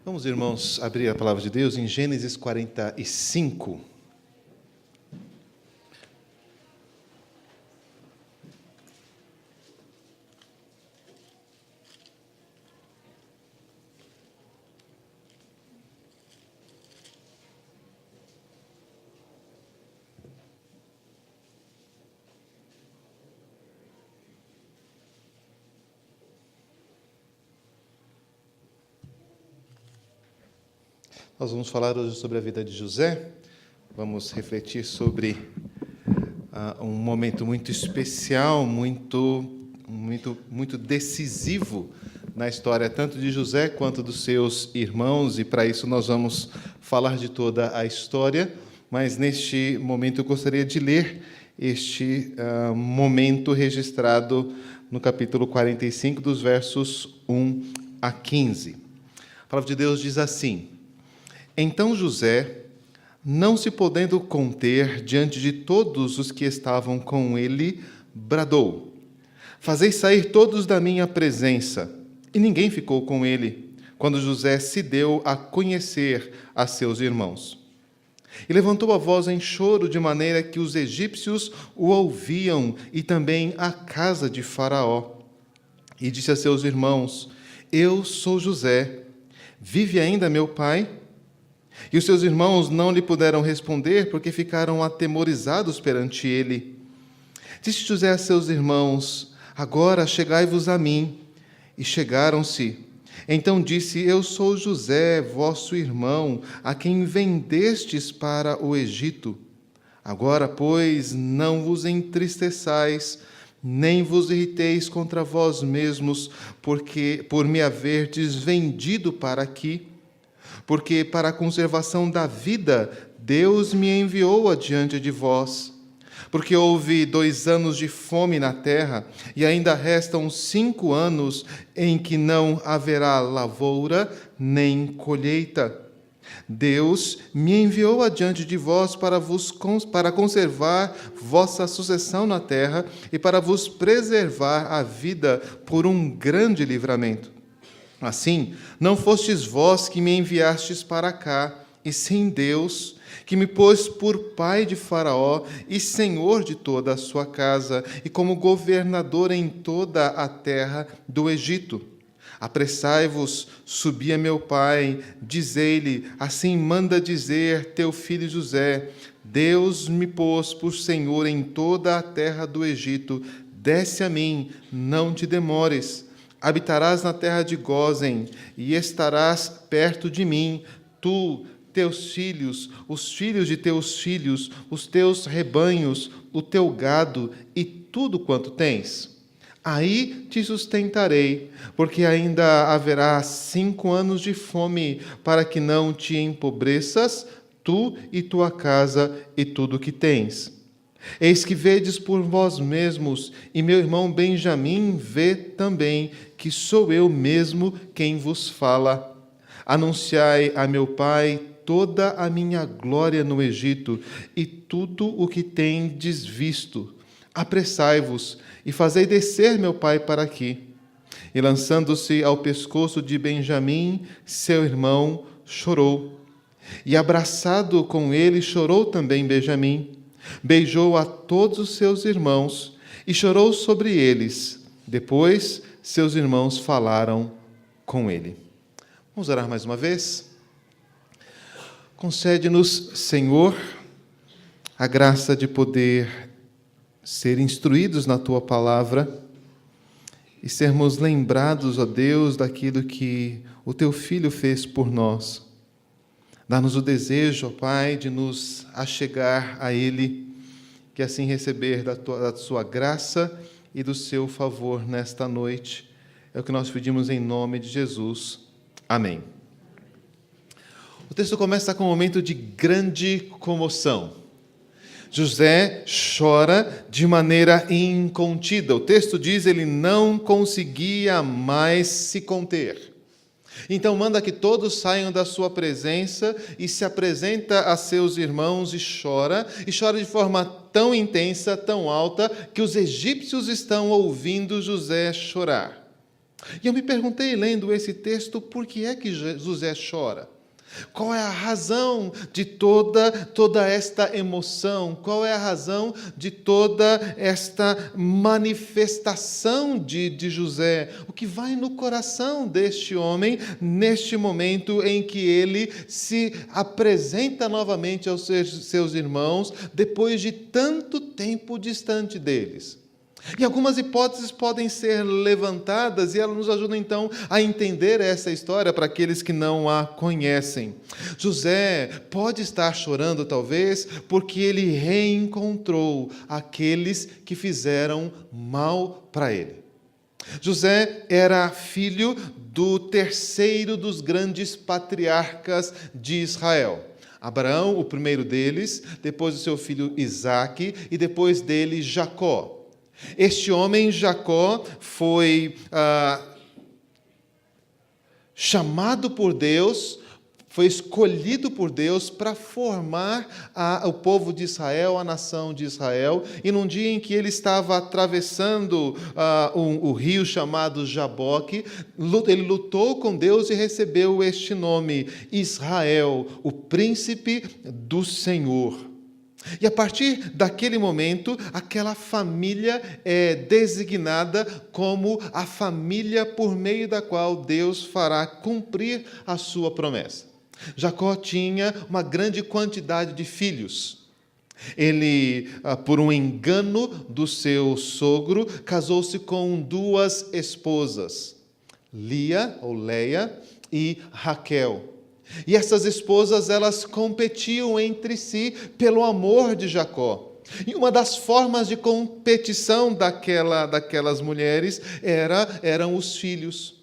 Vamos, irmãos, abrir a palavra de Deus em Gênesis 45. Nós vamos falar hoje sobre a vida de José. Vamos refletir sobre um momento muito especial, muito decisivo na história, tanto de José quanto dos seus irmãos, e para isso nós vamos falar de toda a história, mas neste momento eu gostaria de ler este momento registrado no capítulo 45, dos versos 1 a 15. A palavra de Deus diz assim: Então José, não se podendo conter diante de todos os que estavam com ele, bradou: Fazei sair todos da minha presença. E ninguém ficou com ele, quando José se deu a conhecer a seus irmãos. E levantou a voz em choro, de maneira que os egípcios o ouviam, e também a casa de Faraó. E disse a seus irmãos: Eu sou José. Vive ainda meu pai? E os seus irmãos não lhe puderam responder, porque ficaram atemorizados perante ele. Disse José a seus irmãos: Agora chegai-vos a mim. E chegaram-se. Então disse: Eu sou José, vosso irmão, a quem vendestes para o Egito. Agora, pois, não vos entristeçais, nem vos irriteis contra vós mesmos, porque por me haverdes vendido para aqui. Porque para a conservação da vida, Deus me enviou adiante de vós. Porque houve 2 anos de fome na terra, e ainda restam 5 anos em que não haverá lavoura nem colheita. Deus me enviou adiante de vós para conservar vossa sucessão na terra e para vos preservar a vida por um grande livramento. Assim, não fostes vós que me enviastes para cá, e sim Deus, que me pôs por pai de Faraó e senhor de toda a sua casa, e como governador em toda a terra do Egito. Apressai-vos, subi a meu pai, dizei-lhe: assim manda dizer teu filho José: Deus me pôs por senhor em toda a terra do Egito. Desce a mim, não te demores. Habitarás na terra de Gósen, e estarás perto de mim, tu, teus filhos, os filhos de teus filhos, os teus rebanhos, o teu gado e tudo quanto tens. Aí te sustentarei, porque ainda haverá 5 anos de fome, para que não te empobreças, tu e tua casa e tudo que tens. Eis que vedes por vós mesmos, e meu irmão Benjamim vê também, que sou eu mesmo quem vos fala. Anunciai a meu pai toda a minha glória no Egito, e tudo o que tendes visto. Apressai-vos, e fazei descer meu pai para aqui. E lançando-se ao pescoço de Benjamim, seu irmão, chorou. E abraçado com ele, chorou também Benjamim. Beijou a todos os seus irmãos e chorou sobre eles. Depois, seus irmãos falaram com ele. Vamos orar mais uma vez? Concede-nos, Senhor, a graça de poder ser instruídos na Tua palavra e sermos lembrados, ó Deus, daquilo que o Teu Filho fez por nós. Dá-nos o desejo, ó Pai, de nos achegar a Ele, que assim receber da Sua graça e do Seu favor nesta noite. É o que nós pedimos em nome de Jesus. Amém. O texto começa com um momento de grande comoção. José chora de maneira incontida. O texto diz que ele não conseguia mais se conter. Então manda que todos saiam da sua presença e se apresenta a seus irmãos e chora de forma tão intensa, tão alta, que os egípcios estão ouvindo José chorar. E eu me perguntei, lendo esse texto, por que é que José chora? Qual é a razão de toda esta emoção? Qual é a razão de toda esta manifestação de José? O que vai no coração deste homem neste momento em que ele se apresenta novamente aos seus irmãos depois de tanto tempo distante deles? E algumas hipóteses podem ser levantadas e elas nos ajudam então a entender essa história para aqueles que não a conhecem. José pode estar chorando talvez porque ele reencontrou aqueles que fizeram mal para ele. José era filho do terceiro dos grandes patriarcas de Israel. Abraão, o primeiro deles, depois o seu filho Isaque e depois dele Jacó. Este homem, Jacó, foi chamado por Deus, foi escolhido por Deus para formar o povo de Israel, a nação de Israel. E num dia em que ele estava atravessando o rio chamado Jaboque, ele lutou com Deus e recebeu este nome, Israel, o príncipe do Senhor. E a partir daquele momento, aquela família é designada como a família por meio da qual Deus fará cumprir a sua promessa. Jacó tinha uma grande quantidade de filhos. Ele, por um engano do seu sogro, casou-se com duas esposas, Lia, ou Leia, e Raquel. E essas esposas, elas competiam entre si pelo amor de Jacó. E uma das formas de competição daquelas mulheres eram os filhos.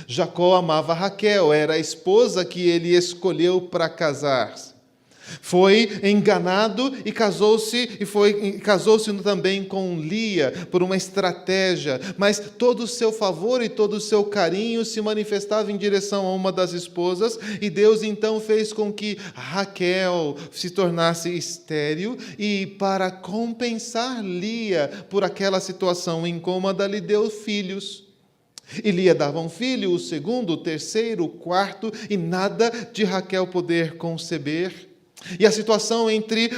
Jacó amava Raquel, era a esposa que ele escolheu para casar. Foi enganado e casou-se também com Lia por uma estratégia, mas todo o seu favor e todo o seu carinho se manifestava em direção a uma das esposas, e Deus então fez com que Raquel se tornasse estéril, e para compensar Lia por aquela situação incômoda, lhe deu filhos. E Lia dava um filho, o segundo, o terceiro, o quarto, e nada de Raquel poder conceber. E a situação entre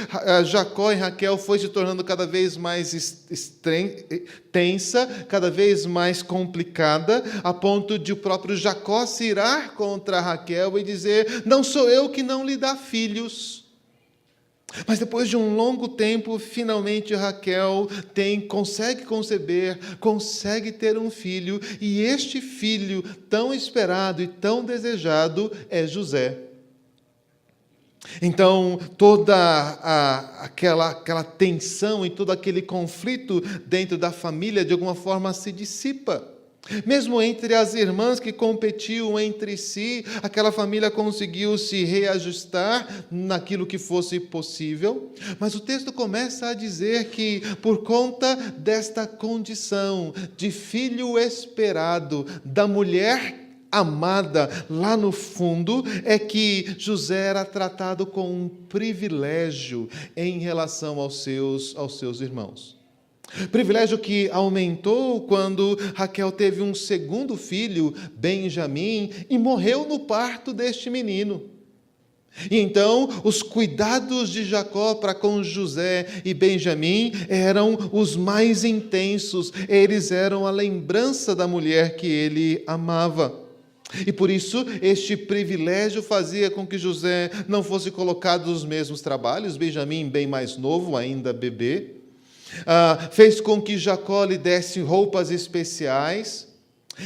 Jacó e Raquel foi se tornando cada vez mais tensa, cada vez mais complicada, a ponto de o próprio Jacó se irar contra Raquel e dizer: não sou eu que não lhe dá filhos. Mas depois de um longo tempo, finalmente Raquel consegue conceber, consegue ter um filho, e este filho tão esperado e tão desejado é José. Então, toda aquela tensão e todo aquele conflito dentro da família, de alguma forma, se dissipa. Mesmo entre as irmãs que competiam entre si, aquela família conseguiu se reajustar naquilo que fosse possível. Mas o texto começa a dizer que, por conta desta condição de filho esperado, da mulher amada lá no fundo, é que José era tratado com um privilégio em relação aos seus irmãos. Privilégio que aumentou quando Raquel teve um segundo filho, Benjamim, e morreu no parto deste menino. E então, os cuidados de Jacó para com José e Benjamim eram os mais intensos. Eles eram a lembrança da mulher que ele amava. E por isso, este privilégio fazia com que José não fosse colocado nos mesmos trabalhos, Benjamim bem mais novo, ainda bebê. Fez com que Jacó lhe desse roupas especiais.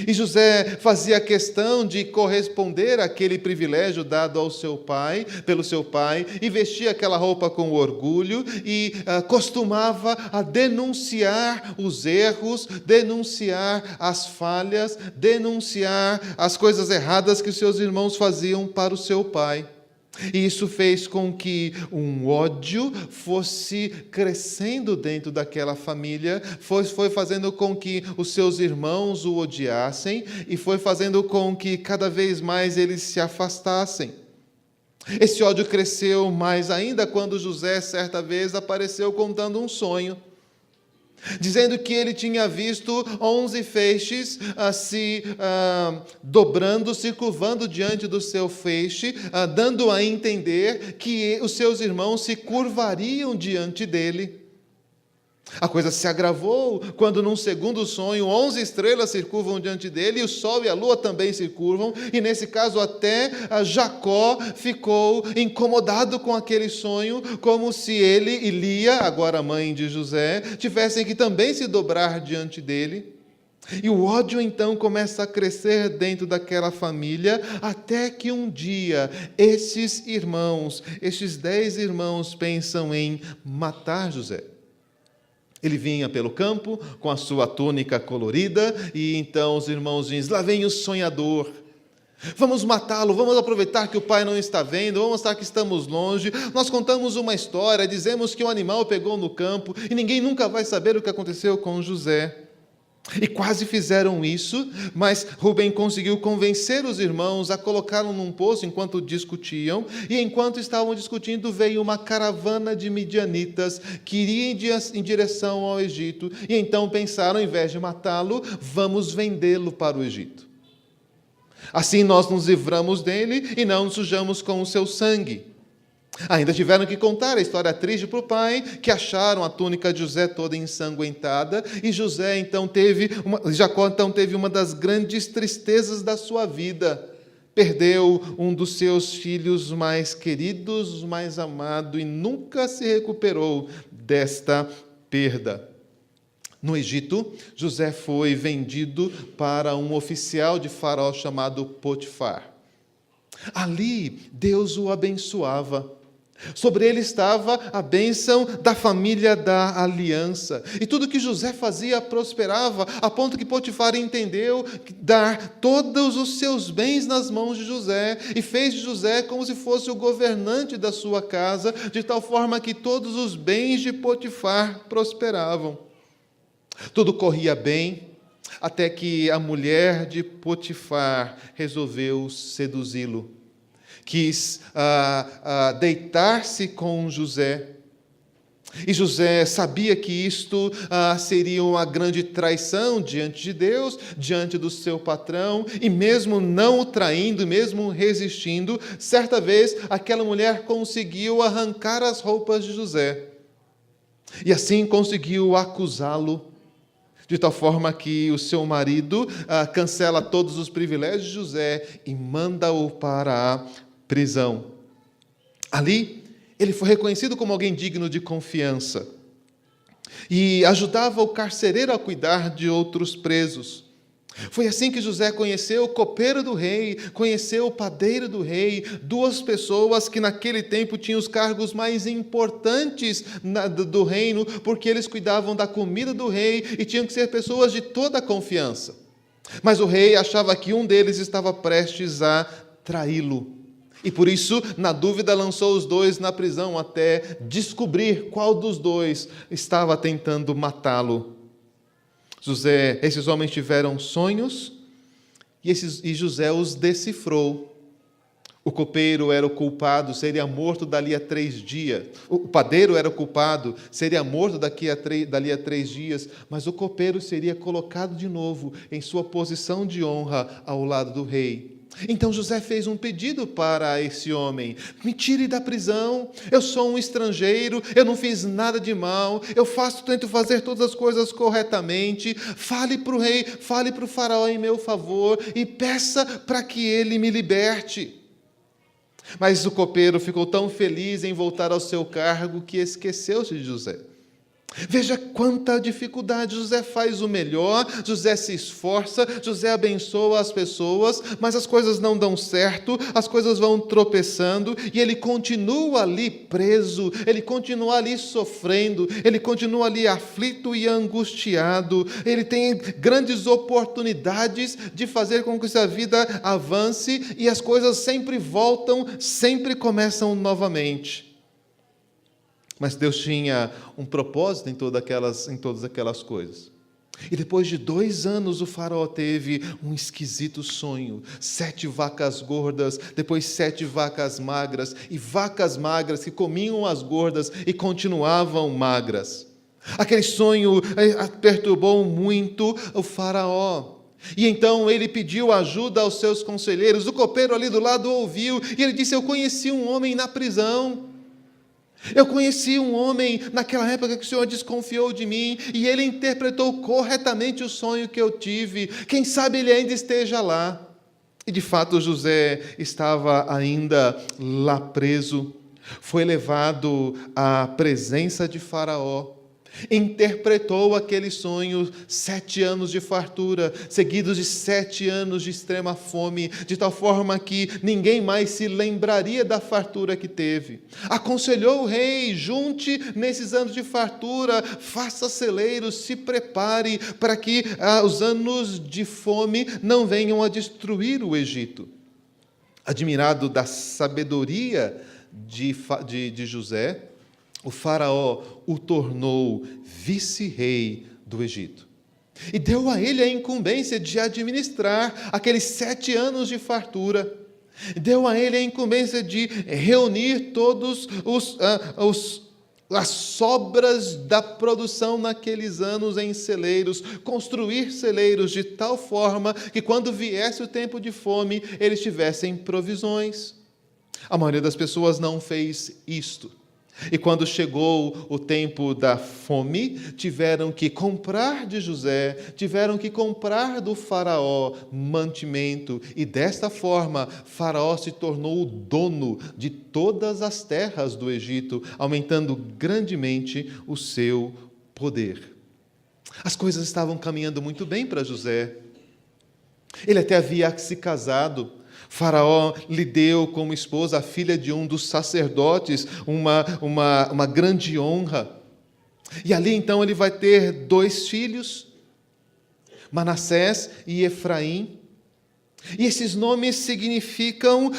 E José fazia questão de corresponder àquele privilégio dado ao seu pai, pelo seu pai, e vestia aquela roupa com orgulho, e costumava a denunciar os erros, denunciar as falhas, denunciar as coisas erradas que os seus irmãos faziam para o seu pai. E isso fez com que um ódio fosse crescendo dentro daquela família, foi fazendo com que os seus irmãos o odiassem, e foi fazendo com que cada vez mais eles se afastassem. Esse ódio cresceu mais ainda quando José, certa vez, apareceu contando um sonho. dizendo que ele tinha visto 11 feixes se dobrando, se curvando diante do seu feixe, dando a entender que os seus irmãos se curvariam diante dele. A coisa se agravou quando, num segundo sonho, 11 estrelas se curvam diante dele, e o sol e a lua também se curvam, e nesse caso até Jacó ficou incomodado com aquele sonho, como se ele e Lia, agora mãe de José, tivessem que também se dobrar diante dele. E o ódio então começa a crescer dentro daquela família, até que um dia esses 10 irmãos pensam em matar José. Ele vinha pelo campo com a sua túnica colorida, e então os irmãos dizem: lá vem o sonhador, vamos matá-lo, vamos aproveitar que o pai não está vendo, vamos mostrar que estamos longe, nós contamos uma história, dizemos que um animal pegou no campo, e ninguém nunca vai saber o que aconteceu com José. E quase fizeram isso, mas Rubem conseguiu convencer os irmãos a colocá-lo num poço enquanto discutiam, e enquanto estavam discutindo, veio uma caravana de midianitas que iria em direção ao Egito, e então pensaram, ao invés de matá-lo, vamos vendê-lo para o Egito. Assim nós nos livramos dele e não nos sujamos com o seu sangue. Ainda tiveram que contar a história triste para o pai, que acharam a túnica de José toda ensanguentada, e Jacó então teve uma das grandes tristezas da sua vida. Perdeu um dos seus filhos mais queridos, mais amado, e nunca se recuperou desta perda. No Egito, José foi vendido para um oficial de Faraó chamado Potifar. Ali, Deus o abençoava. Sobre ele estava a bênção da família da aliança. E tudo que José fazia prosperava, a ponto que Potifar entendeu dar todos os seus bens nas mãos de José, e fez de José como se fosse o governante da sua casa, de tal forma que todos os bens de Potifar prosperavam. Tudo corria bem, até que a mulher de Potifar resolveu seduzi-lo. Quis deitar-se com José. E José sabia que isto seria uma grande traição diante de Deus, diante do seu patrão, e mesmo não o traindo, mesmo resistindo, certa vez aquela mulher conseguiu arrancar as roupas de José. E assim conseguiu acusá-lo, de tal forma que o seu marido cancela todos os privilégios de José e manda-o para a prisão. Ali, ele foi reconhecido como alguém digno de confiança e ajudava o carcereiro a cuidar de outros presos. Foi assim que José conheceu o copeiro do rei, conheceu o padeiro do rei, duas pessoas que naquele tempo tinham os cargos mais importantes do reino, porque eles cuidavam da comida do rei e tinham que ser pessoas de toda a confiança. Mas o rei achava que um deles estava prestes a traí-lo. E por isso, na dúvida, lançou os dois na prisão até descobrir qual dos dois estava tentando matá-lo. Esses homens tiveram sonhos e José os decifrou. O copeiro era o culpado, seria morto dali a 3 dias. O padeiro era o culpado, seria morto dali a 3 dias. Mas o copeiro seria colocado de novo em sua posição de honra ao lado do rei. Então José fez um pedido para esse homem: me tire da prisão, eu sou um estrangeiro, eu não fiz nada de mal, tento fazer todas as coisas corretamente, fale para o rei, fale para o faraó em meu favor e peça para que ele me liberte. Mas o copeiro ficou tão feliz em voltar ao seu cargo que esqueceu-se de José. Veja quanta dificuldade. José faz o melhor, José se esforça, José abençoa as pessoas, mas as coisas não dão certo, as coisas vão tropeçando, e ele continua ali preso, ele continua ali sofrendo, ele continua ali aflito e angustiado. Ele tem grandes oportunidades de fazer com que essa vida avance, e as coisas sempre voltam, sempre começam novamente. Mas Deus tinha um propósito em todas aquelas coisas. E depois de 2 anos, o faraó teve um esquisito sonho. 7 vacas gordas, depois 7 vacas magras, e vacas magras que comiam as gordas e continuavam magras. Aquele sonho perturbou muito o faraó. E então ele pediu ajuda aos seus conselheiros. O copeiro ali do lado ouviu e ele disse: eu conheci um homem na prisão. Eu conheci um homem naquela época que o Senhor desconfiou de mim e ele interpretou corretamente o sonho que eu tive. Quem sabe ele ainda esteja lá. E de fato José estava ainda lá preso. Foi levado à presença de Faraó. Interpretou aquele sonho, 7 anos de fartura, seguidos de 7 anos de extrema fome, de tal forma que ninguém mais se lembraria da fartura que teve. Aconselhou o rei: junte nesses anos de fartura, faça celeiros, se prepare para que os anos de fome não venham a destruir o Egito. Admirado da sabedoria de José, o faraó o tornou vice-rei do Egito. E deu a ele a incumbência de administrar aqueles 7 anos de fartura. Deu a ele a incumbência de reunir todos as sobras da produção naqueles anos em celeiros, construir celeiros de tal forma que quando viesse o tempo de fome, eles tivessem provisões. A maioria das pessoas não fez isto. E quando chegou o tempo da fome, tiveram que comprar de José, tiveram que comprar do faraó mantimento. E desta forma, Faraó se tornou o dono de todas as terras do Egito, aumentando grandemente o seu poder. As coisas estavam caminhando muito bem para José. Ele até havia se casado. Faraó lhe deu como esposa a filha de um dos sacerdotes, uma grande honra. E ali então ele vai ter 2 filhos, Manassés e Efraim. E esses nomes significam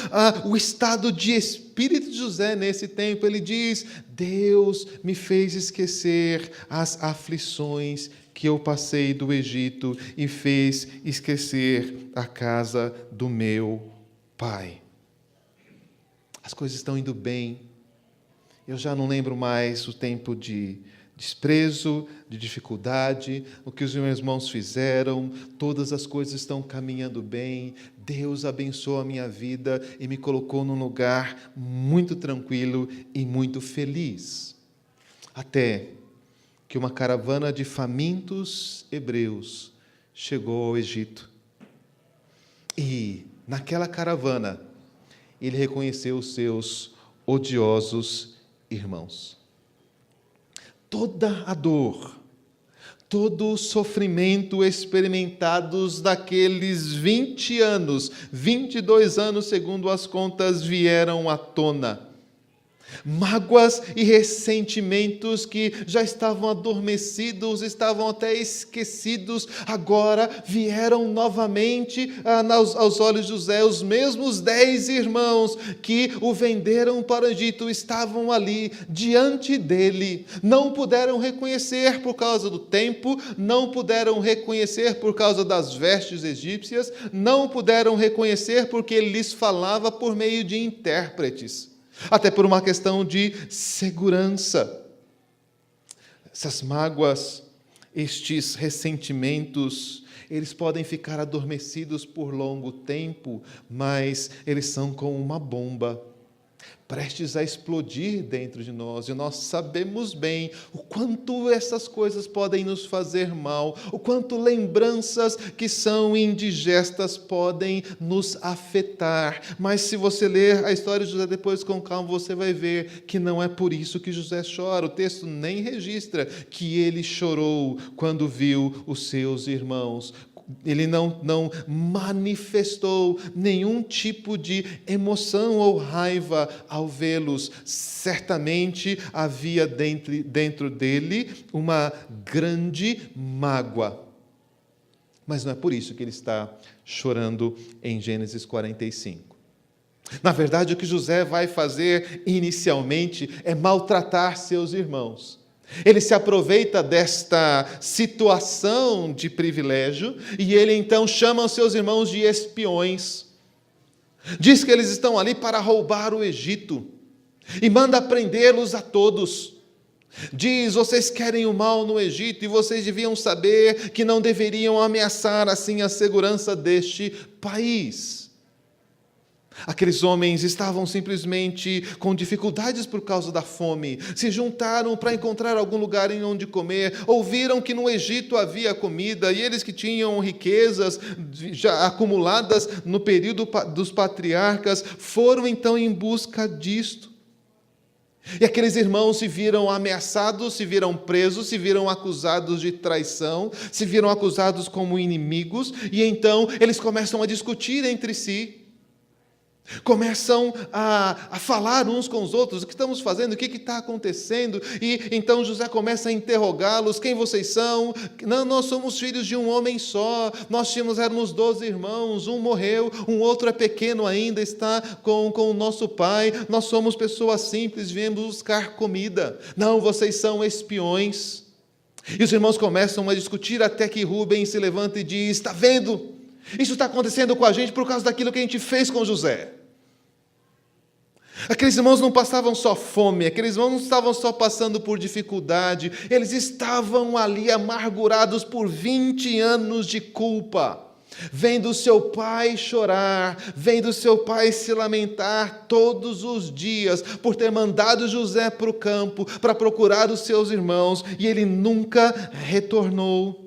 o estado de espírito de José nesse tempo. Ele diz: Deus me fez esquecer as aflições que eu passei do Egito e fez esquecer a casa do meu pai. As coisas estão indo bem. Eu já não lembro mais o tempo de desprezo, de dificuldade, o que os meus irmãos fizeram. Todas as coisas estão caminhando bem. Deus abençoou a minha vida e me colocou num lugar muito tranquilo e muito feliz. Até que uma caravana de famintos hebreus chegou ao Egito. E naquela caravana, ele reconheceu os seus odiosos irmãos. Toda a dor, todo o sofrimento experimentados daqueles 20 anos, 22 anos, segundo as contas, vieram à tona. Mágoas e ressentimentos que já estavam adormecidos, estavam até esquecidos, agora vieram novamente aos olhos de José. Os mesmos 10 irmãos que o venderam para o Egito estavam ali diante dele. Não puderam reconhecer por causa do tempo, não puderam reconhecer por causa das vestes egípcias, não puderam reconhecer porque ele lhes falava por meio de intérpretes. Até por uma questão de segurança. Essas mágoas, estes ressentimentos, eles podem ficar adormecidos por longo tempo, mas eles são como uma bomba, prestes a explodir dentro de nós, e nós sabemos bem o quanto essas coisas podem nos fazer mal, o quanto lembranças que são indigestas podem nos afetar. Mas se você ler a história de José depois com calma, você vai ver que não é por isso que José chora. O texto nem registra que ele chorou quando viu os seus irmãos. Ele não manifestou nenhum tipo de emoção ou raiva ao vê-los. Certamente havia dentro dele uma grande mágoa. Mas não é por isso que ele está chorando em Gênesis 45. Na verdade, o que José vai fazer inicialmente é maltratar seus irmãos. Ele se aproveita desta situação de privilégio e ele então chama os seus irmãos de espiões. Diz que eles estão ali para roubar o Egito e manda prendê-los a todos. Diz: vocês querem o mal no Egito e vocês deviam saber que não deveriam ameaçar assim a segurança deste país. Aqueles homens estavam simplesmente com dificuldades por causa da fome, se juntaram para encontrar algum lugar em onde comer, ouviram que no Egito havia comida, e eles que tinham riquezas já acumuladas no período dos patriarcas, foram então em busca disto. E aqueles irmãos se viram ameaçados, se viram presos, se viram acusados de traição, se viram acusados como inimigos, e então eles começam a discutir entre si. Começam a falar uns com os outros: o que estamos fazendo, o que está acontecendo? E então José começa a interrogá-los: quem vocês são? Não, nós somos filhos de um homem só, éramos 12 irmãos, um morreu, um outro é pequeno ainda, está com o nosso pai, nós somos pessoas simples, viemos buscar comida. Não, vocês são espiões. E os irmãos começam a discutir até que Rúben se levanta e diz: está vendo? Isso está acontecendo com a gente por causa daquilo que a gente fez com José. Aqueles irmãos não passavam só fome, aqueles irmãos não estavam só passando por dificuldade, eles estavam ali amargurados por 20 anos de culpa, vendo seu pai chorar, vendo seu pai se lamentar todos os dias por ter mandado José para o campo para procurar os seus irmãos, e ele nunca retornou.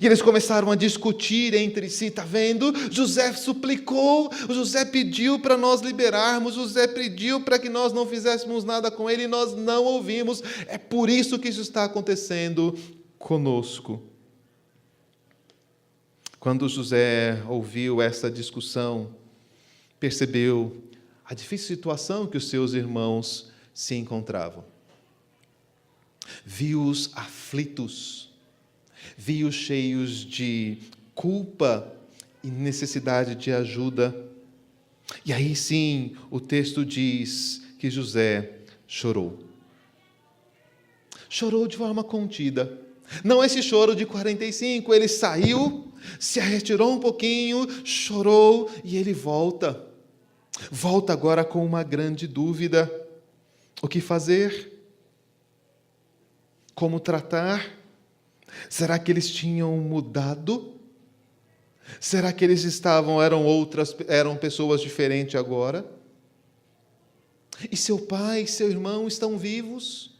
E eles começaram a discutir entre si: está vendo? José suplicou, José pediu para nós liberarmos, José pediu para que nós não fizéssemos nada com ele e nós não ouvimos. É por isso que isso está acontecendo conosco. Quando José ouviu essa discussão, percebeu a difícil situação que os seus irmãos se encontravam. Viu-os aflitos, viu cheios de culpa e necessidade de ajuda. E aí sim, o texto diz que José chorou. Chorou de forma contida. Não esse choro de 45, ele saiu, se retirou um pouquinho, chorou e ele volta. Volta agora com uma grande dúvida: o que fazer? Como tratar? Será que eles tinham mudado? Será que eles eram pessoas diferentes agora? E seu pai e seu irmão estão vivos?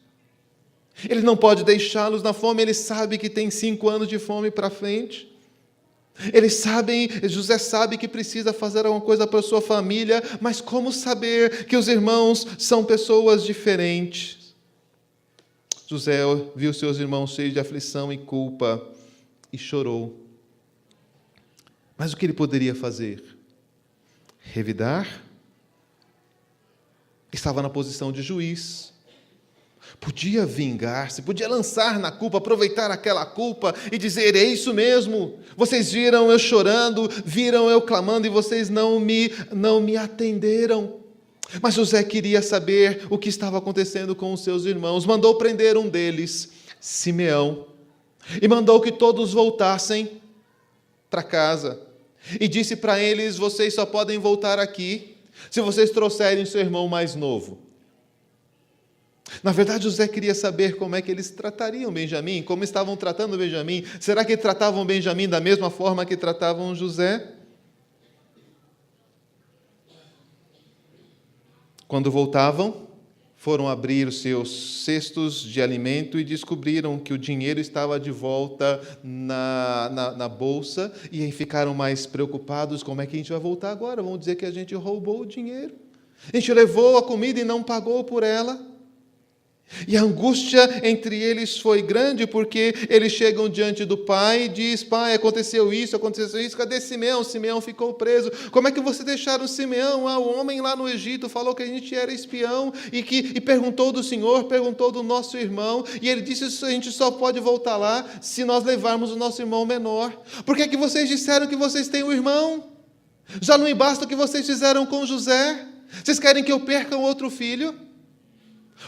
Ele não pode deixá-los na fome, ele sabe que tem 5 anos de fome para frente. José sabe que precisa fazer alguma coisa para a sua família, mas como saber que os irmãos são pessoas diferentes? José viu seus irmãos cheios de aflição e culpa e chorou. Mas o que ele poderia fazer? Revidar? Estava na posição de juiz. Podia vingar-se, podia lançar na culpa, aproveitar aquela culpa e dizer: é isso mesmo, vocês viram eu chorando, viram eu clamando e vocês não me atenderam. Mas José queria saber o que estava acontecendo com os seus irmãos. Mandou prender um deles, Simeão, e mandou que todos voltassem para casa. E disse para eles: vocês só podem voltar aqui se vocês trouxerem seu irmão mais novo. Na verdade, José queria saber como é que eles tratariam Benjamim, como estavam tratando Benjamim. Será que tratavam Benjamim da mesma forma que tratavam José? Quando voltavam, foram abrir os seus cestos de alimento e descobriram que o dinheiro estava de volta na bolsa, e aí ficaram mais preocupados: como é que a gente vai voltar agora? Vão dizer que a gente roubou o dinheiro. A gente levou a comida e não pagou por ela. E a angústia entre eles foi grande, porque eles chegam diante do pai e diz: pai, aconteceu isso, cadê Simeão? Simeão ficou preso. Como é que você deixaram Simeão? O homem lá no Egito falou que a gente era espião e perguntou do Senhor, perguntou do nosso irmão, e ele disse: a gente só pode voltar lá se nós levarmos o nosso irmão menor. Por que vocês disseram que vocês têm um irmão? Já não basta o que vocês fizeram com José? Vocês querem que eu perca um outro filho?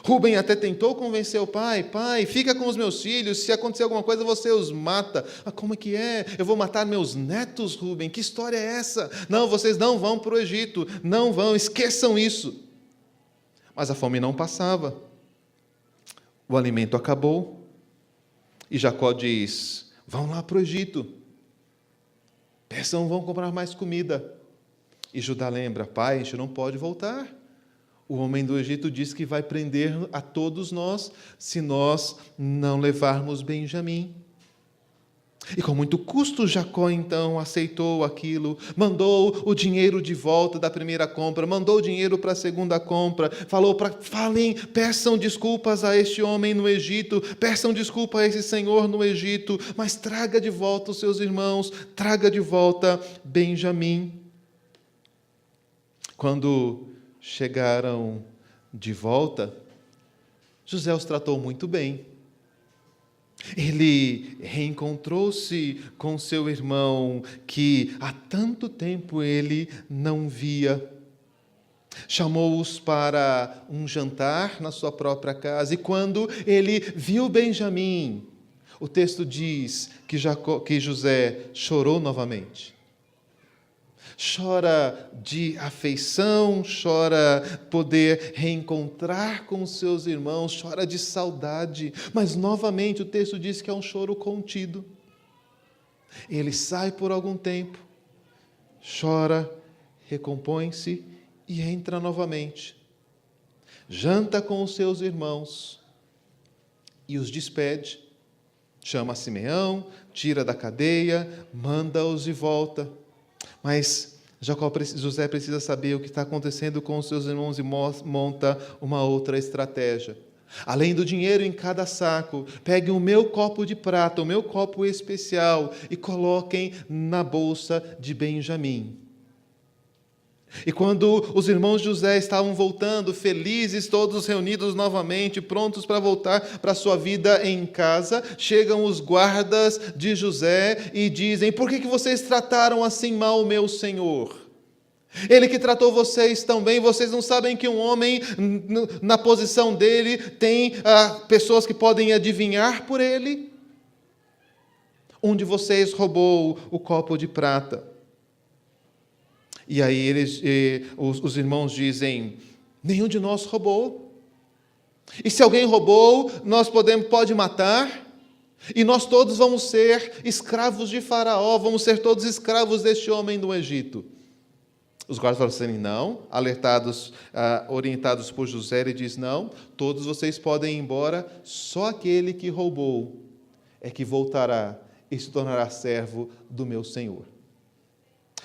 Rúben até tentou convencer o pai: pai, fica com os meus filhos, se acontecer alguma coisa você os mata. Ah, como é que é? Eu vou matar meus netos, Rúben? Que história é essa? Não, vocês não vão para o Egito, não vão, esqueçam isso. Mas a fome não passava. O alimento acabou e Jacó diz: vão lá para o Egito, peçam, vão comprar mais comida. E Judá lembra: pai, a gente não pode voltar. O homem do Egito diz que vai prender a todos nós se nós não levarmos Benjamim. E com muito custo Jacó então aceitou aquilo, mandou o dinheiro de volta da primeira compra, mandou o dinheiro para a segunda compra, peçam desculpas a este homem no Egito, peçam desculpa a esse senhor no Egito, mas traga de volta os seus irmãos, traga de volta Benjamim. Quando chegaram de volta, José os tratou muito bem. Ele reencontrou-se com seu irmão, que há tanto tempo ele não via. Chamou-os para um jantar na sua própria casa, e quando ele viu Benjamim, o texto diz que José chorou novamente. Chora de afeição, chora poder reencontrar com os seus irmãos, chora de saudade, mas novamente o texto diz que é um choro contido. Ele sai por algum tempo, chora, recompõe-se e entra novamente. Janta com os seus irmãos e os despede. Chama Simeão, tira da cadeia, manda-os de volta. Mas José precisa saber o que está acontecendo com os seus irmãos e monta uma outra estratégia. Além do dinheiro em cada saco, peguem o meu copo de prata, o meu copo especial, e coloquem na bolsa de Benjamim. E quando os irmãos de José estavam voltando, felizes, todos reunidos novamente, prontos para voltar para a sua vida em casa, chegam os guardas de José e dizem: por que vocês trataram assim mal o meu senhor? Ele que tratou vocês tão bem, vocês não sabem que um homem, na posição dele, tem pessoas que podem adivinhar por ele? Um de vocês roubou o copo de prata. E aí os irmãos dizem: nenhum de nós roubou. E se alguém roubou, pode matar, e nós todos vamos ser escravos de Faraó, vamos ser todos escravos deste homem do Egito. Os guardas falam assim: não, orientados por José, ele diz: não, todos vocês podem ir embora, só aquele que roubou é que voltará e se tornará servo do meu senhor.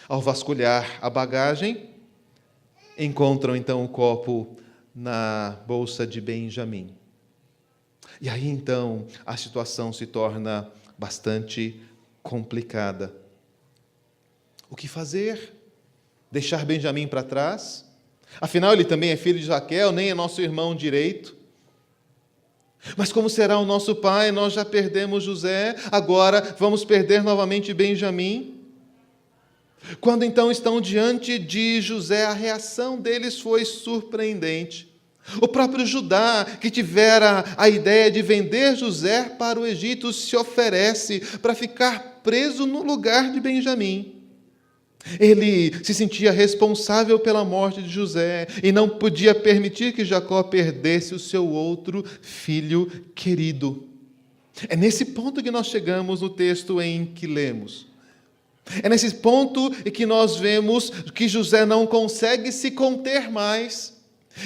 Ao vasculhar a bagagem, encontram então o copo na bolsa de Benjamim. E aí então a situação se torna bastante complicada. O que fazer? Deixar Benjamim para trás? Afinal, ele também é filho de Raquel, nem é nosso irmão direito. Mas como será o nosso pai? Nós já perdemos José, agora vamos perder novamente Benjamim. Quando então estão diante de José, a reação deles foi surpreendente. O próprio Judá, que tivera a ideia de vender José para o Egito, se oferece para ficar preso no lugar de Benjamim. Ele se sentia responsável pela morte de José e não podia permitir que Jacó perdesse o seu outro filho querido. É nesse ponto que nós chegamos no texto em que lemos. É nesse ponto em que nós vemos que José não consegue se conter mais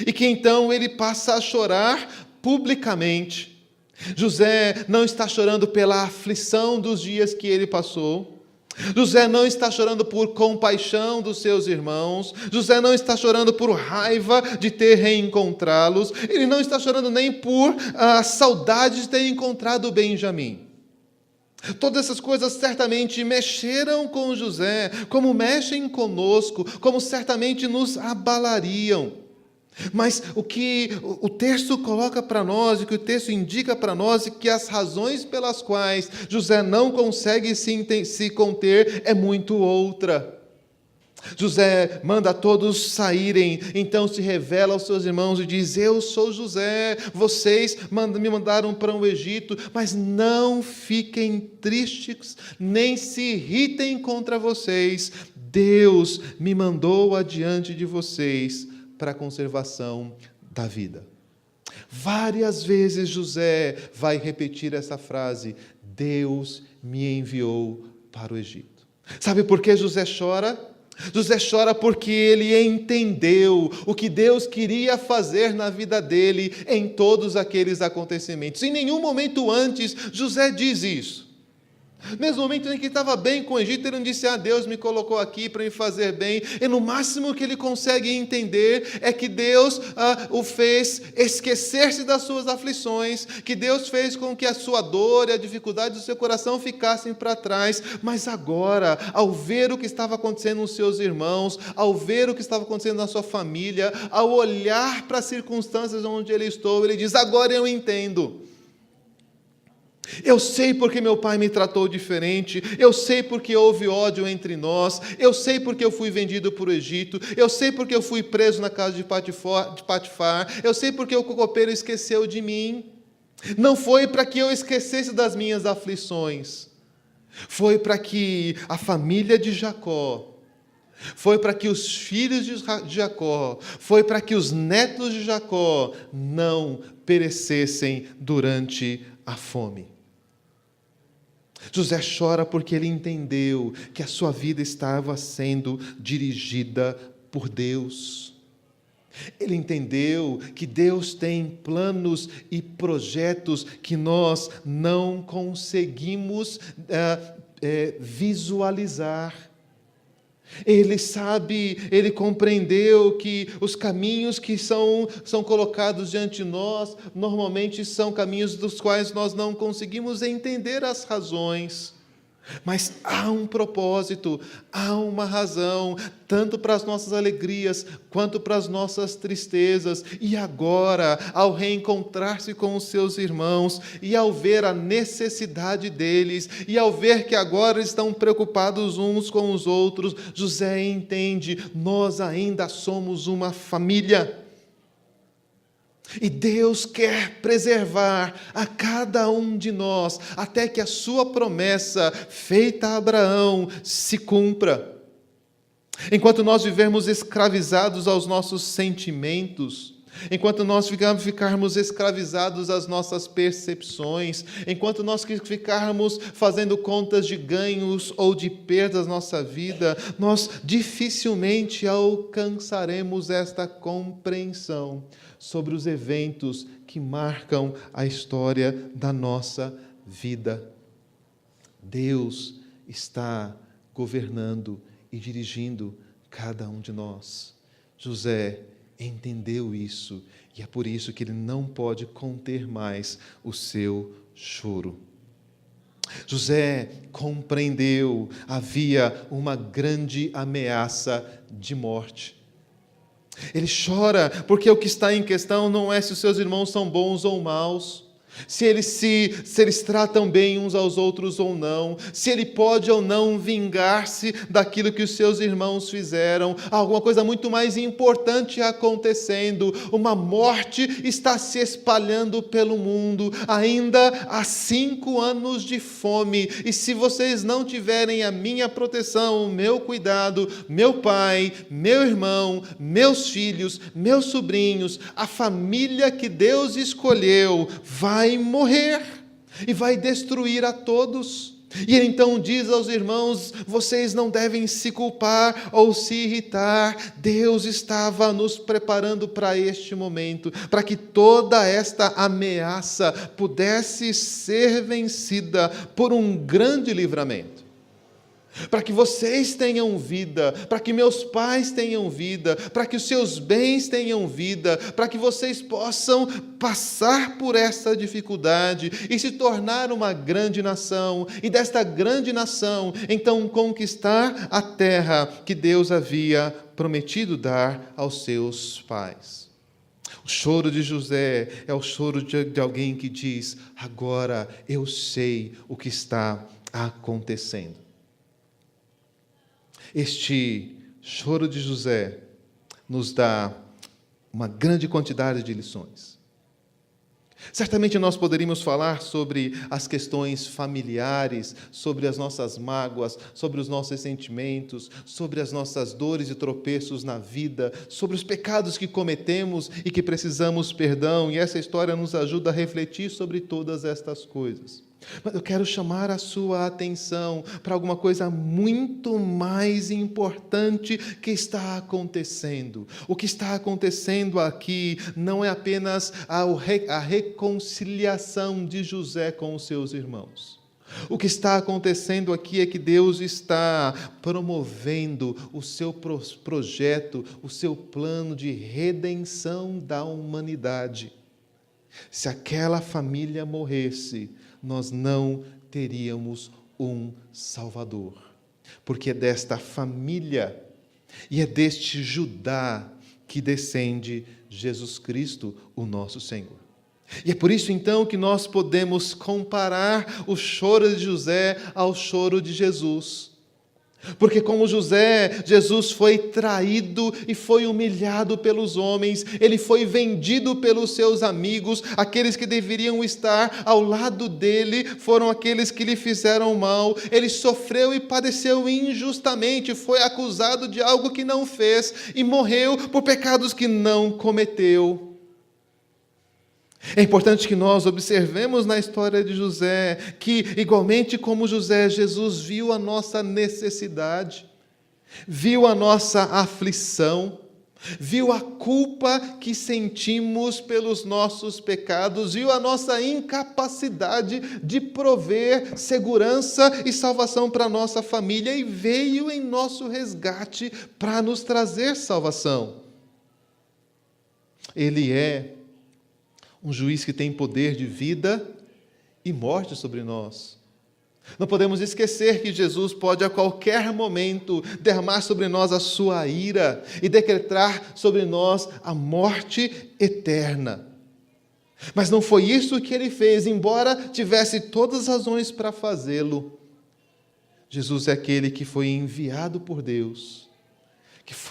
e que então ele passa a chorar publicamente. José não está chorando pela aflição dos dias que ele passou. José não está chorando por compaixão dos seus irmãos. José não está chorando por raiva de ter reencontrá-los. Ele não está chorando nem por saudade de ter encontrado Benjamim. Todas essas coisas certamente mexeram com José, como mexem conosco, como certamente nos abalariam. Mas o que o texto coloca para nós, o que o texto indica para nós, é que as razões pelas quais José não consegue se conter é muito outra. José manda todos saírem, então se revela aos seus irmãos e diz: eu sou José, vocês me mandaram para o Egito, mas não fiquem tristes, nem se irritem contra vocês. Deus me mandou adiante de vocês para a conservação da vida. Várias vezes José vai repetir essa frase: Deus me enviou para o Egito. Sabe por que José chora? José chora porque ele entendeu o que Deus queria fazer na vida dele em todos aqueles acontecimentos. Em nenhum momento antes José diz isso. Mesmo no momento em que estava bem com o Egito, ele não disse: Deus me colocou aqui para me fazer bem. E no máximo que ele consegue entender é que Deus o fez esquecer-se das suas aflições, que Deus fez com que a sua dor e a dificuldade do seu coração ficassem para trás. Mas agora, ao ver o que estava acontecendo nos seus irmãos, ao ver o que estava acontecendo na sua família, ao olhar para as circunstâncias onde ele estou, ele diz: agora eu entendo. Eu sei porque meu pai me tratou diferente, eu sei porque houve ódio entre nós, eu sei porque eu fui vendido para o Egito, eu sei porque eu fui preso na casa de Patifar, eu sei porque o copeiro esqueceu de mim. Não foi para que eu esquecesse das minhas aflições, foi para que a família de Jacó, foi para que os filhos de Jacó, foi para que os netos de Jacó não perecessem durante a fome. José chora porque ele entendeu que a sua vida estava sendo dirigida por Deus. Ele entendeu que Deus tem planos e projetos que nós não conseguimos visualizar. Ele sabe, ele compreendeu que os caminhos que são colocados diante de nós, normalmente são caminhos dos quais nós não conseguimos entender as razões. Mas há um propósito, há uma razão, tanto para as nossas alegrias, quanto para as nossas tristezas. E agora, ao reencontrar-se com os seus irmãos, e ao ver a necessidade deles, e ao ver que agora estão preocupados uns com os outros, José entende: nós ainda somos uma família. E Deus quer preservar a cada um de nós, até que a sua promessa feita a Abraão se cumpra. Enquanto nós vivermos escravizados aos nossos sentimentos, enquanto nós ficarmos escravizados às nossas percepções, enquanto nós ficarmos fazendo contas de ganhos ou de perdas na nossa vida, nós dificilmente alcançaremos esta compreensão sobre os eventos que marcam a história da nossa vida. Deus está governando e dirigindo cada um de nós. José entendeu isso, e é por isso que ele não pode conter mais o seu choro. José compreendeu, havia uma grande ameaça de morte. Ele chora porque o que está em questão não é se os seus irmãos são bons ou maus, se eles tratam bem uns aos outros ou não, se ele pode ou não vingar-se daquilo que os seus irmãos fizeram. Há alguma coisa muito mais importante acontecendo. Uma morte está se espalhando pelo mundo. Ainda há 5 anos de fome, e se vocês não tiverem a minha proteção, o meu cuidado, meu pai, meu irmão, meus filhos, meus sobrinhos, a família que Deus escolheu vai morrer e vai destruir a todos. E ele então diz aos irmãos: vocês não devem se culpar ou se irritar. Deus estava nos preparando para este momento, para que toda esta ameaça pudesse ser vencida por um grande livramento. Para que vocês tenham vida, para que meus pais tenham vida, para que os seus bens tenham vida, para que vocês possam passar por essa dificuldade e se tornar uma grande nação, e desta grande nação, então conquistar a terra que Deus havia prometido dar aos seus pais. O choro de José é o choro de alguém que diz: agora eu sei o que está acontecendo. Este choro de José nos dá uma grande quantidade de lições. Certamente nós poderíamos falar sobre as questões familiares, sobre as nossas mágoas, sobre os nossos sentimentos, sobre as nossas dores e tropeços na vida, sobre os pecados que cometemos e que precisamos perdão, e essa história nos ajuda a refletir sobre todas estas coisas. Mas eu quero chamar a sua atenção para alguma coisa muito mais importante que está acontecendo. O que está acontecendo aqui não é apenas a reconciliação de José com os seus irmãos. O que está acontecendo aqui é que Deus está promovendo o seu projeto, o seu plano de redenção da humanidade. Se aquela família morresse, nós não teríamos um Salvador. Porque é desta família e é deste Judá que descende Jesus Cristo, o nosso Senhor. E é por isso, então, que nós podemos comparar o choro de José ao choro de Jesus. Porque como José, Jesus foi traído e foi humilhado pelos homens, ele foi vendido pelos seus amigos, aqueles que deveriam estar ao lado dele foram aqueles que lhe fizeram mal, ele sofreu e padeceu injustamente, foi acusado de algo que não fez e morreu por pecados que não cometeu. É importante que nós observemos na história de José que, igualmente como José, Jesus viu a nossa necessidade, viu a nossa aflição, viu a culpa que sentimos pelos nossos pecados, viu a nossa incapacidade de prover segurança e salvação para a nossa família e veio em nosso resgate para nos trazer salvação. Ele é um juiz que tem poder de vida e morte sobre nós. Não podemos esquecer que Jesus pode a qualquer momento derramar sobre nós a sua ira e decretar sobre nós a morte eterna. Mas não foi isso que ele fez, embora tivesse todas as razões para fazê-lo. Jesus é aquele que foi enviado por Deus,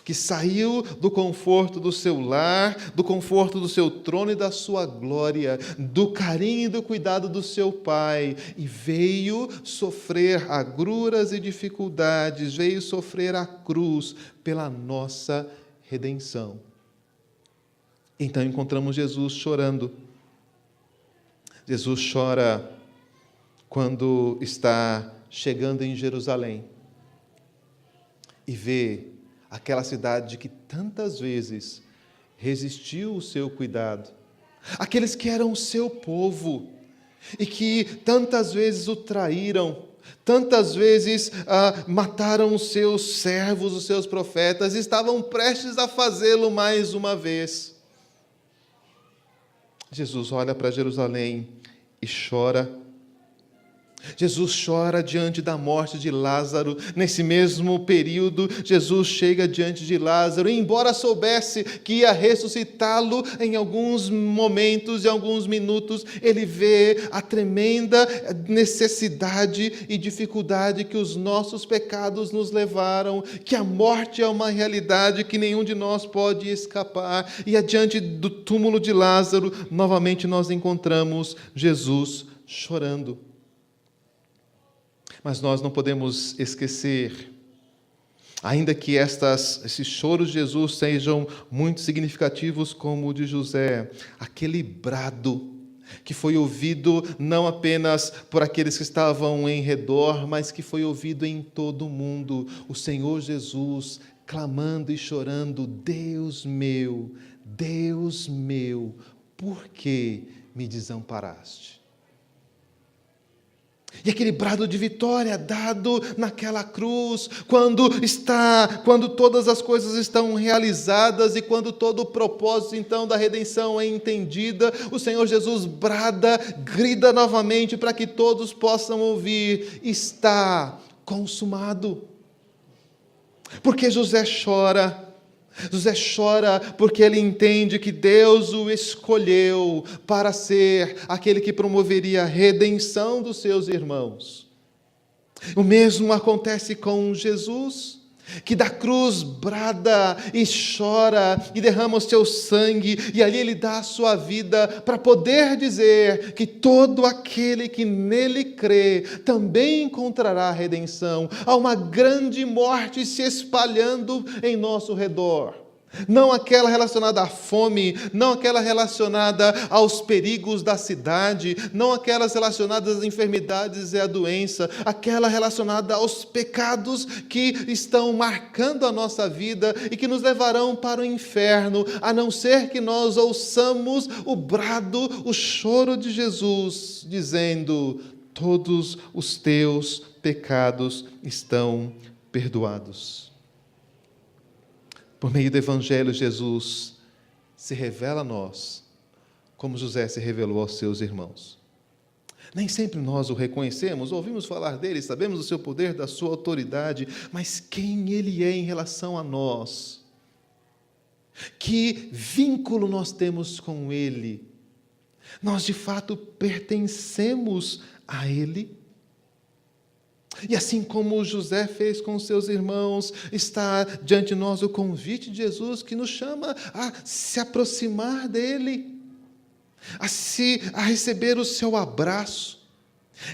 que saiu do conforto do seu lar, do conforto do seu trono e da sua glória, do carinho e do cuidado do seu Pai, e veio sofrer agruras e dificuldades, veio sofrer a cruz pela nossa redenção. Então encontramos Jesus chorando. Jesus chora quando está chegando em Jerusalém e vê aquela cidade que tantas vezes resistiu o seu cuidado, aqueles que eram o seu povo e que tantas vezes o traíram, tantas vezes mataram os seus servos, os seus profetas, estavam prestes a fazê-lo mais uma vez. Jesus olha para Jerusalém e chora. Jesus chora diante da morte de Lázaro. Nesse mesmo período, Jesus chega diante de Lázaro, e embora soubesse que ia ressuscitá-lo em alguns momentos, em alguns minutos, ele vê a tremenda necessidade e dificuldade que os nossos pecados nos levaram, que a morte é uma realidade que nenhum de nós pode escapar, e diante do túmulo de Lázaro, novamente nós encontramos Jesus chorando. Mas nós não podemos esquecer, ainda que esses choros de Jesus sejam muito significativos como o de José, aquele brado que foi ouvido não apenas por aqueles que estavam em redor, mas que foi ouvido em todo o mundo, o Senhor Jesus clamando e chorando: Deus meu, por que me desamparaste? E aquele brado de vitória dado naquela cruz, quando todas as coisas estão realizadas e quando todo o propósito então da redenção é entendida, o Senhor Jesus grita novamente para que todos possam ouvir: está consumado. Porque José chora? José chora porque ele entende que Deus o escolheu para ser aquele que promoveria a redenção dos seus irmãos. O mesmo acontece com Jesus. que da cruz brada e chora e derrama o seu sangue, e ali ele dá a sua vida para poder dizer que todo aquele que nele crê também encontrará redenção. Há uma grande morte se espalhando em nosso redor. Não aquela relacionada à fome, não aquela relacionada aos perigos da cidade, não aquelas relacionadas às enfermidades e à doença, aquela relacionada aos pecados que estão marcando a nossa vida e que nos levarão para o inferno, a não ser que nós ouçamos o brado, o choro de Jesus, dizendo: todos os teus pecados estão perdoados. Por meio do Evangelho, Jesus se revela a nós, como José se revelou aos seus irmãos. Nem sempre nós o reconhecemos, ouvimos falar dele, sabemos do seu poder, da sua autoridade, mas quem ele é em relação a nós? Que vínculo nós temos com ele? Nós, de fato, pertencemos a ele? E assim como José fez com seus irmãos, está diante de nós o convite de Jesus que nos chama a se aproximar dele, a receber o seu abraço,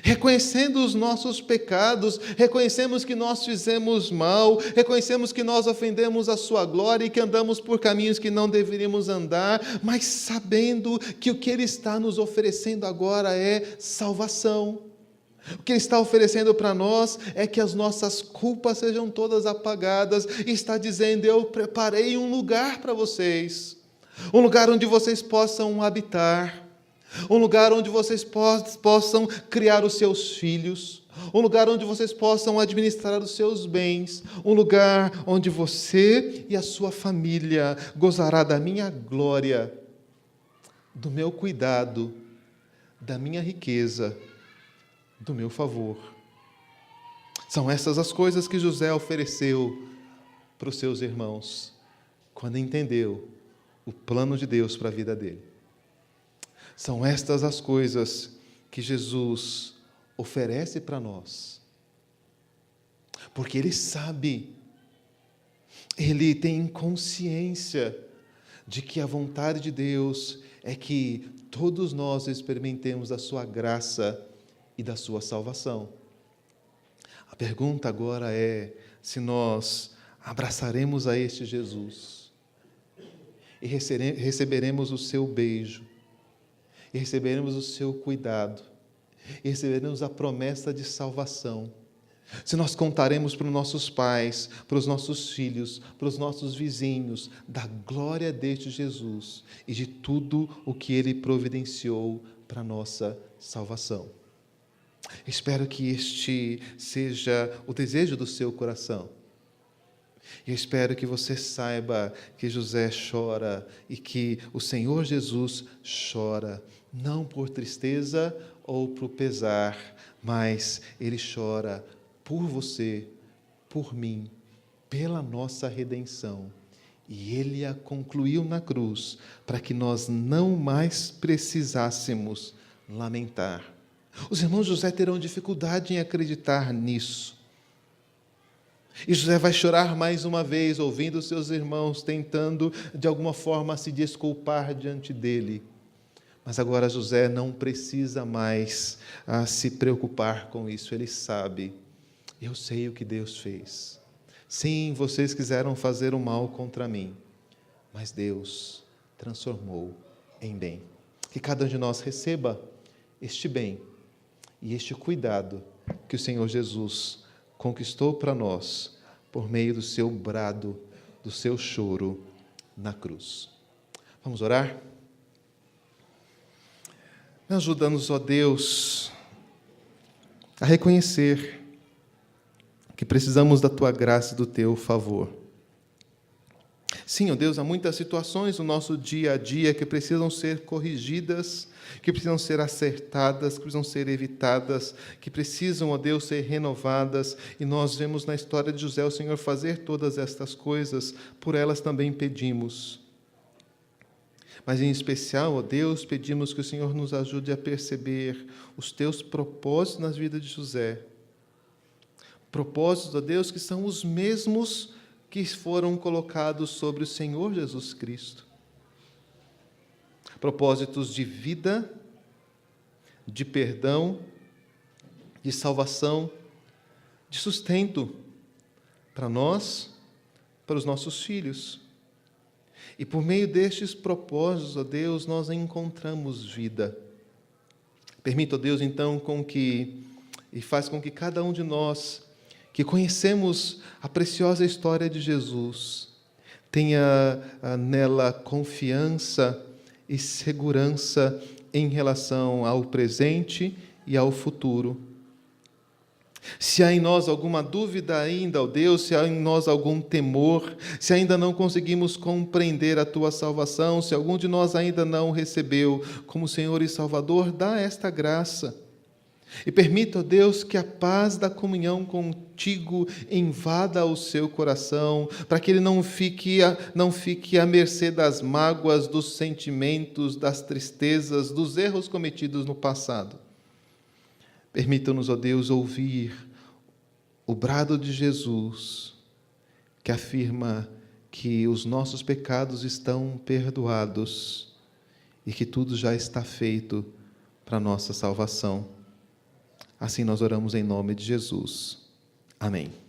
reconhecendo os nossos pecados, reconhecemos que nós fizemos mal, reconhecemos que nós ofendemos a sua glória e que andamos por caminhos que não deveríamos andar, mas sabendo que o que ele está nos oferecendo agora é salvação. O que ele está oferecendo para nós é que as nossas culpas sejam todas apagadas, e está dizendo: eu preparei um lugar para vocês, um lugar onde vocês possam habitar, um lugar onde vocês possam criar os seus filhos, um lugar onde vocês possam administrar os seus bens, um lugar onde você e a sua família gozará da minha glória, do meu cuidado, da minha riqueza, do meu favor. São essas as coisas que José ofereceu para os seus irmãos, quando entendeu o plano de Deus para a vida dele. São estas as coisas que Jesus oferece para nós, porque ele sabe, ele tem consciência de que a vontade de Deus é que todos nós experimentemos a sua graça e da sua salvação. A pergunta agora é se nós abraçaremos a este Jesus e receberemos o seu beijo, e receberemos o seu cuidado, e receberemos a promessa de salvação. Se nós contaremos para os nossos pais, para os nossos filhos, para os nossos vizinhos, da glória deste Jesus e de tudo o que ele providenciou para a nossa salvação. Espero que este seja o desejo do seu coração. E eu espero que você saiba que José chora e que o Senhor Jesus chora, não por tristeza ou por pesar, mas ele chora por você, por mim, pela nossa redenção. E ele a concluiu na cruz para que nós não mais precisássemos lamentar. Os irmãos José terão dificuldade em acreditar nisso. E José vai chorar mais uma vez, ouvindo seus irmãos, tentando de alguma forma se desculpar diante dele. Mas agora José não precisa mais se preocupar com isso. Ele sabe: eu sei o que Deus fez. Sim, vocês quiseram fazer o mal contra mim, mas Deus transformou em bem. Que cada um de nós receba este bem e este cuidado que o Senhor Jesus conquistou para nós por meio do seu brado, do seu choro na cruz. Vamos orar? Ajuda-nos, ó Deus, a reconhecer que precisamos da Tua graça e do Teu favor. Sim, ó Deus, há muitas situações no nosso dia a dia que precisam ser corrigidas, que precisam ser acertadas, que precisam ser evitadas, que precisam, ó Deus, ser renovadas, e nós vemos na história de José o Senhor fazer todas estas coisas, por elas também pedimos. Mas, em especial, ó Deus, pedimos que o Senhor nos ajude a perceber os Teus propósitos na vida de José, Propósitos, ó Deus, que são os mesmos que foram colocados sobre o Senhor Jesus Cristo. Propósitos de vida, de perdão, de salvação, de sustento para nós, para os nossos filhos. E por meio destes propósitos, ó Deus, nós encontramos vida. Permita, ó Deus, então, e faz com que cada um de nós, que conhecemos a preciosa história de Jesus, tenha nela confiança e segurança em relação ao presente e ao futuro. Se há em nós alguma dúvida ainda, ó Deus, se há em nós algum temor, se ainda não conseguimos compreender a Tua salvação, se algum de nós ainda não recebeu como Senhor e Salvador, dá esta graça. E permita, ó Deus, que a paz da comunhão contigo invada o seu coração, para que ele não fique à mercê das mágoas, dos sentimentos, das tristezas, dos erros cometidos no passado. Permita-nos, ó Deus, ouvir o brado de Jesus, que afirma que os nossos pecados estão perdoados e que tudo já está feito para a nossa salvação. Assim nós oramos em nome de Jesus. Amém.